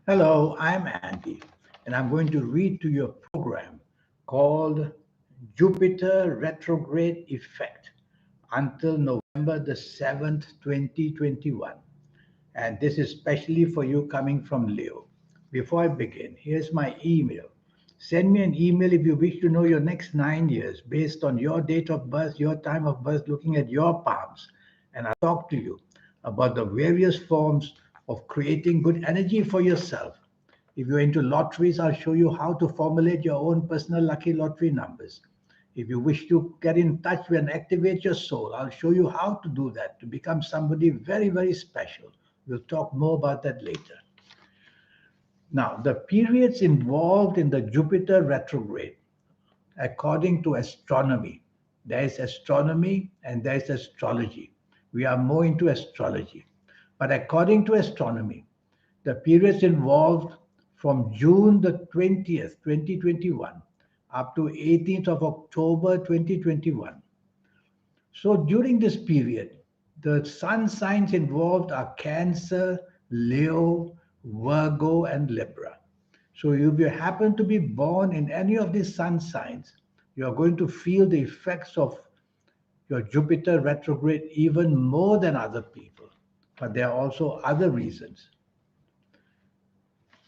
Hello, I'm Andy, and I'm going to read to you a program called Jupiter Retrograde Effect until November the 7th, 2021. And this is specially for you coming from Leo. Before I begin, here's my email. Send me an email if you wish to know your next 9 years based on your date of birth, your time of birth, looking at your palms. And I'll talk to you about the various forms of creating good energy for yourself. If you're into lotteries, I'll show you how to formulate your own personal lucky lottery numbers. If you wish to get in touch with and activate your soul, I'll show you how to do that to become somebody very, very special. We'll talk more about that later. Now, the periods involved in the Jupiter retrograde, according to astronomy, there is astronomy and there is astrology. We are more into astrology. But according to astronomy, the periods involved from June the 20th, 2021, up to 18th of October 2021. So during this period, the sun signs involved are Cancer, Leo, Virgo, and Libra. So if you happen to be born in any of these sun signs, you are going to feel the effects of your Jupiter retrograde even more than other people. But there are also other reasons.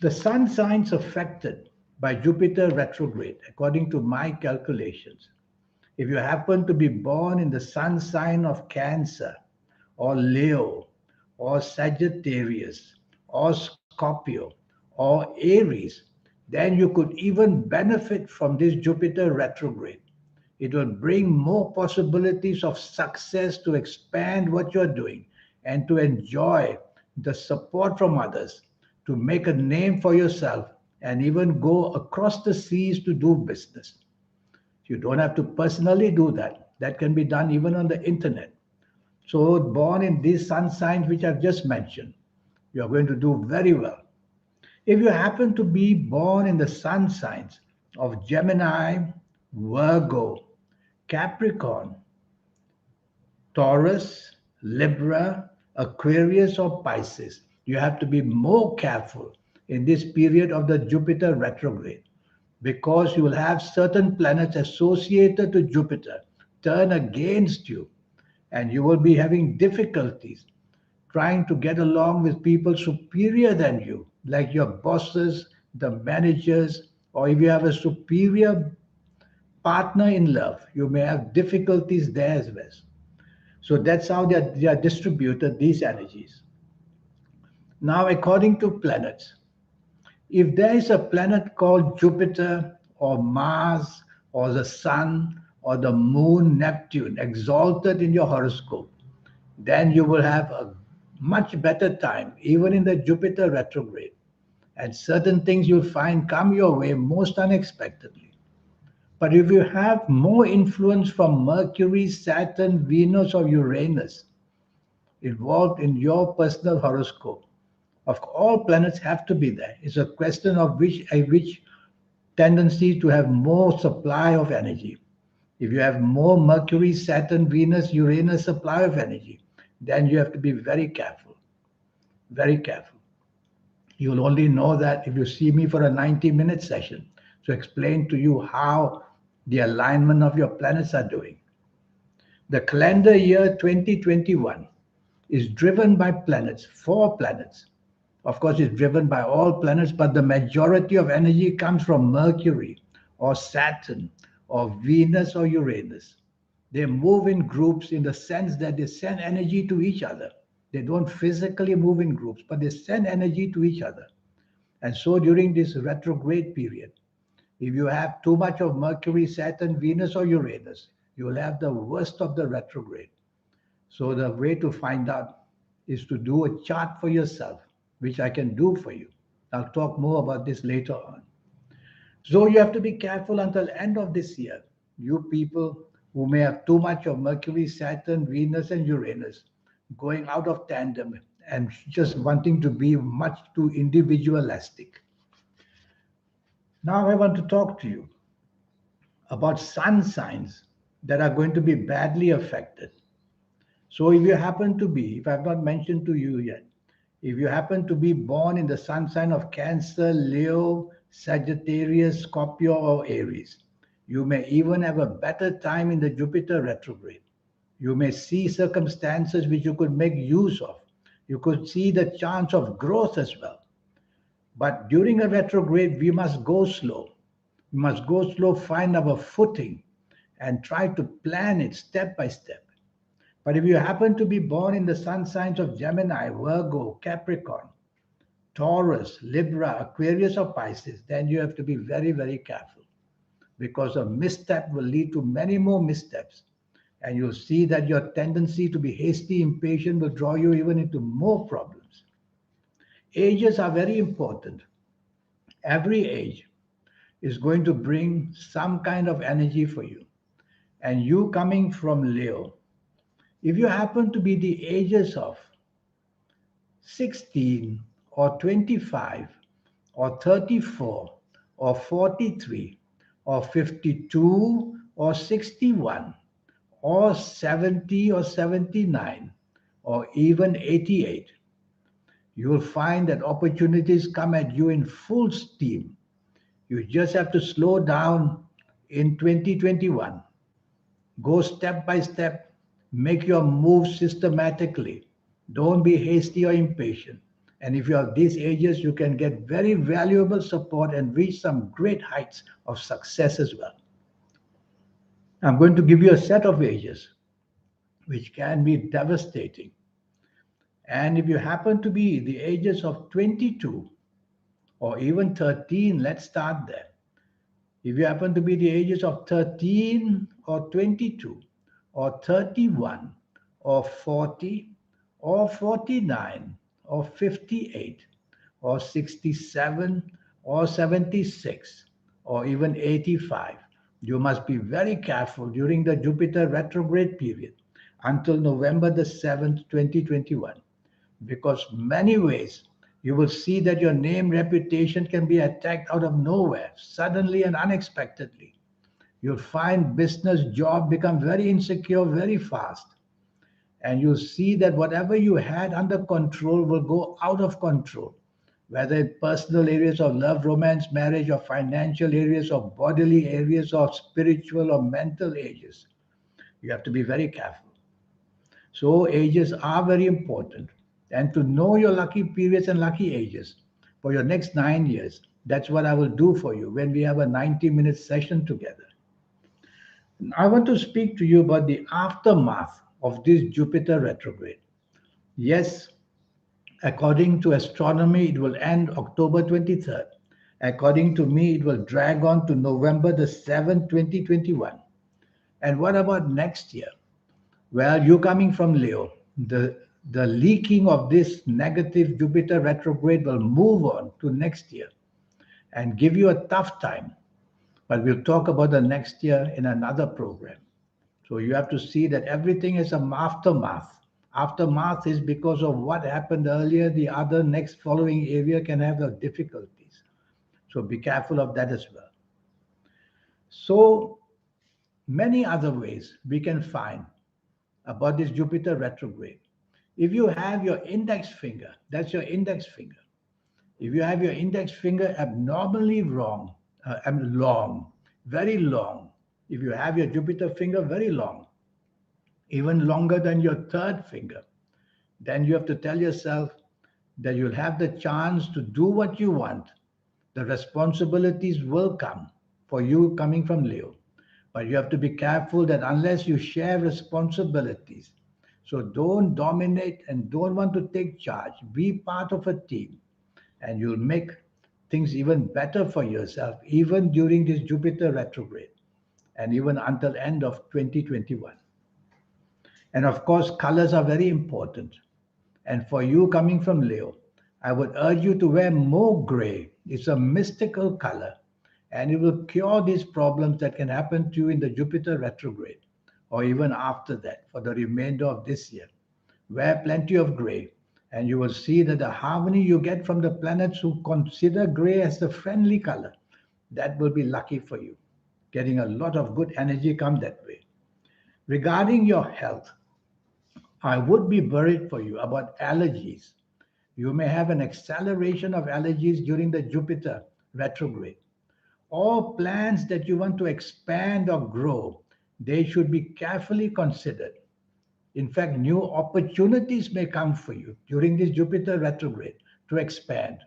The sun signs affected by Jupiter retrograde, according to my calculations, if you happen to be born in the sun sign of Cancer or Leo or Sagittarius or Scorpio or Aries, then you could even benefit from this Jupiter retrograde. It will bring more possibilities of success to expand what you're doing and to enjoy the support from others, to make a name for yourself, and even go across the seas to do business. You don't have to personally do that. That can be done even on the internet. So, born in these sun signs which I've just mentioned, you're going to do very well. If you happen to be born in the sun signs of Gemini, Virgo, Capricorn, Taurus, Libra, Aquarius, or Pisces, you have to be more careful in this period of the Jupiter retrograde because you will have certain planets associated to Jupiter turn against you, and you will be having difficulties trying to get along with people superior than you, like your bosses, the managers, or if you have a superior partner in love, you may have difficulties there as well. So that's how they are distributed, these energies. Now, according to planets, if there is a planet called Jupiter or Mars or the Sun or the Moon, Neptune, exalted in your horoscope, then you will have a much better time, even in the Jupiter retrograde. And certain things you'll find come your way most unexpectedly. But if you have more influence from Mercury, Saturn, Venus, or Uranus involved in your personal horoscope, of all planets have to be there. It's a question of which tendency to have more supply of energy. If you have more Mercury, Saturn, Venus, Uranus supply of energy, then you have to be very careful. Very careful. You'll only know that if you see me for a 90-minute session to explain to you how the alignment of your planets are doing. The calendar year 2021 is driven by planets, four planets. Of course, it's driven by all planets, but the majority of energy comes from Mercury or Saturn or Venus or Uranus. They move in groups in the sense that they send energy to each other. They don't physically move in groups, but they send energy to each other. And so during this retrograde period, if you have too much of Mercury, Saturn, Venus, or Uranus, you will have the worst of the retrograde. So the way to find out is to do a chart for yourself, which I can do for you. I'll talk more about this later on. So you have to be careful until end of this year. You people who may have too much of Mercury, Saturn, Venus, and Uranus going out of tandem and just wanting to be much too individualistic. Now I want to talk to you about sun signs that are going to be badly affected. So if you happen to be, if I've not mentioned to you yet, If you happen to be born in the sun sign of Cancer, Leo, Sagittarius, Scorpio, or Aries, you may even have a better time in the Jupiter retrograde. You may see circumstances which you could make use of. You could see the chance of growth as well. But during a retrograde, we must go slow. We must go slow, find our footing, and try to plan it step by step. But if you happen to be born in the sun signs of Gemini, Virgo, Capricorn, Taurus, Libra, Aquarius, or Pisces, then you have to be very, very careful because a misstep will lead to many more missteps. And you'll see that your tendency to be hasty, impatient will draw you even into more problems. Ages are very important. Every age is going to bring some kind of energy for you. And you coming from Leo, if you happen to be the ages of 16 or 25 or 34 or 43 or 52 or 61 or 70 or 79 or even 88, you will find that opportunities come at you in full steam. You just have to slow down in 2021. Go step by step, make your moves systematically. Don't be hasty or impatient. And if you are these ages, you can get very valuable support and reach some great heights of success as well. I'm going to give you a set of ages which can be devastating. And if you happen to be the ages of 22 or even 13, let's start there. If you happen to be the ages of 13 or 22 or 31 or 40 or 49 or 58 or 67 or 76 or even 85, you must be very careful during the Jupiter retrograde period until November the 7th, 2021, because many ways you will see that your name reputation can be attacked out of nowhere, suddenly and unexpectedly. You'll find business job become very insecure very fast. And you'll see that whatever you had under control will go out of control, whether in personal areas of love, romance, marriage, or financial areas, or bodily areas, or spiritual or mental areas. You have to be very careful. So ages are very important. And to know your lucky periods and lucky ages for your next 9 years, that's what I will do for you when we have a 90-minute session together. I want to speak to you about the aftermath of this Jupiter retrograde. Yes, according to astronomy, it will end October 23rd. According to me, it will drag on to November the 7th, 2021. And what about next year? Well, you coming from Leo, the leaking of this negative Jupiter retrograde will move on to next year and give you a tough time. But we'll talk about the next year in another program. So you have to see that everything is an aftermath. Aftermath is because of what happened earlier. The other next following area can have the difficulties. So be careful of that as well. So many other ways we can find about this Jupiter retrograde. If you have your index finger, that's your index finger. If you have your index finger abnormally long, very long, if you have your Jupiter finger very long, even longer than your third finger, then you have to tell yourself that you'll have the chance to do what you want. The responsibilities will come for you coming from Leo. But you have to be careful that unless you share responsibilities, so don't dominate and don't want to take charge. Be part of a team and you'll make things even better for yourself, even during this Jupiter retrograde and even until end of 2021. And of course, colors are very important. And for you coming from Leo, I would urge you to wear more gray. It's a mystical color and it will cure these problems that can happen to you in the Jupiter retrograde or even after that for the remainder of this year. Wear plenty of gray and you will see that the harmony you get from the planets who consider gray as the friendly color, that will be lucky for you. Getting a lot of good energy come that way. Regarding your health, I would be worried for you about allergies. You may have an acceleration of allergies during the Jupiter retrograde. All plans that you want to expand or grow, they should be carefully considered. In fact, new opportunities may come for you during this Jupiter retrograde to expand,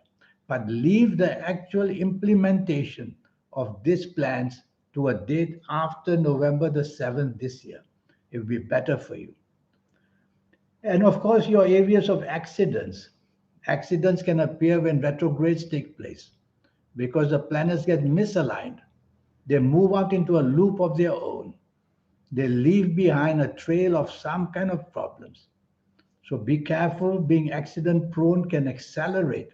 but leave the actual implementation of these plans to a date after November the 7th this year. It will be better for you. And of course, your areas of accidents. Accidents can appear when retrogrades take place because the planets get misaligned. They move out into a loop of their own. They leave behind a trail of some kind of problems. So be careful. Being accident prone can accelerate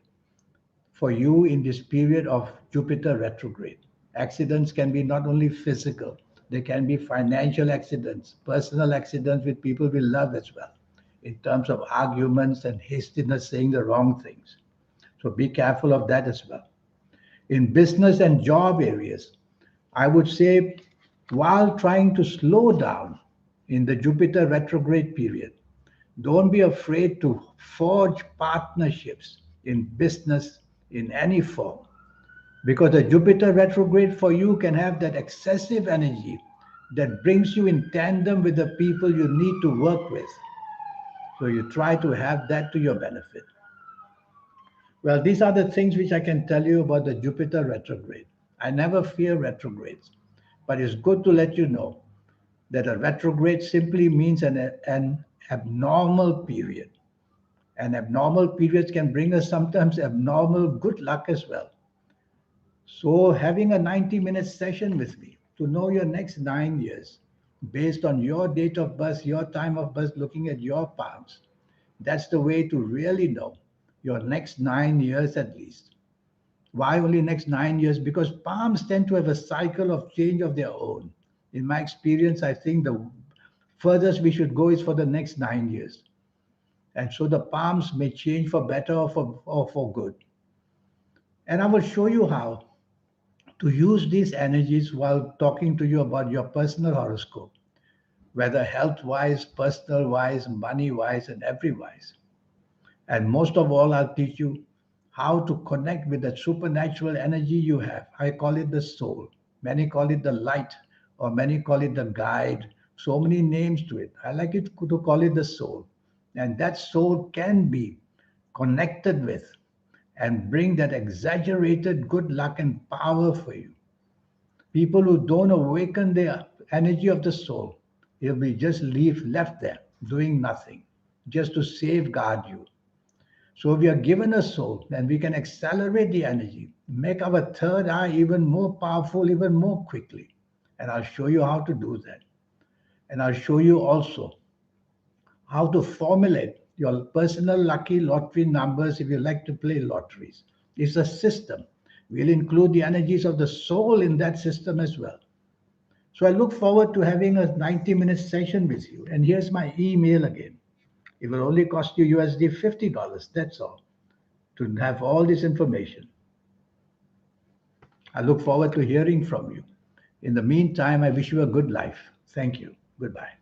for you in this period of Jupiter retrograde. Accidents can be not only physical, they can be financial accidents, personal accidents with people we love as well, in terms of arguments and hastiness saying the wrong things. So be careful of that as well. In business and job areas, I would say while trying to slow down in the Jupiter retrograde period, don't be afraid to forge partnerships in business in any form because the Jupiter retrograde for you can have that excessive energy that brings you in tandem with the people you need to work with. So you try to have that to your benefit. Well, these are the things which I can tell you about the Jupiter retrograde. I never fear retrogrades, but it's good to let you know that a retrograde simply means an abnormal period. And abnormal periods can bring us sometimes abnormal good luck as well. So, having a 90-minute session with me to know your next 9 years based on your date of birth, your time of birth, looking at your palms, that's the way to really know your next 9 years at least. Why only next 9 years? Because palms tend to have a cycle of change of their own. In my experience, I think the furthest we should go is for the next 9 years. And so the palms may change for better or for good. And I will show you how to use these energies while talking to you about your personal horoscope, whether health wise, personal wise, money wise, and every wise. And most of all, I'll teach you how to connect with that supernatural energy you have. I call it the soul. Many call it the light, or many call it the guide. So many names to it. I like it to call it the soul. And that soul can be connected with and bring that exaggerated good luck and power for you. People who don't awaken the energy of the soul, will be just left there doing nothing, just to safeguard you. So we are given a soul, and we can accelerate the energy, make our third eye even more powerful, even more quickly. And I'll show you how to do that. And I'll show you also how to formulate your personal lucky lottery numbers if you like to play lotteries. It's a system. We'll include the energies of the soul in that system as well. So I look forward to having a 90-minute session with you. And here's my email again. It will only cost you USD $50. That's all to have all this information. I look forward to hearing from you. In the meantime, I wish you a good life. Thank you. Goodbye.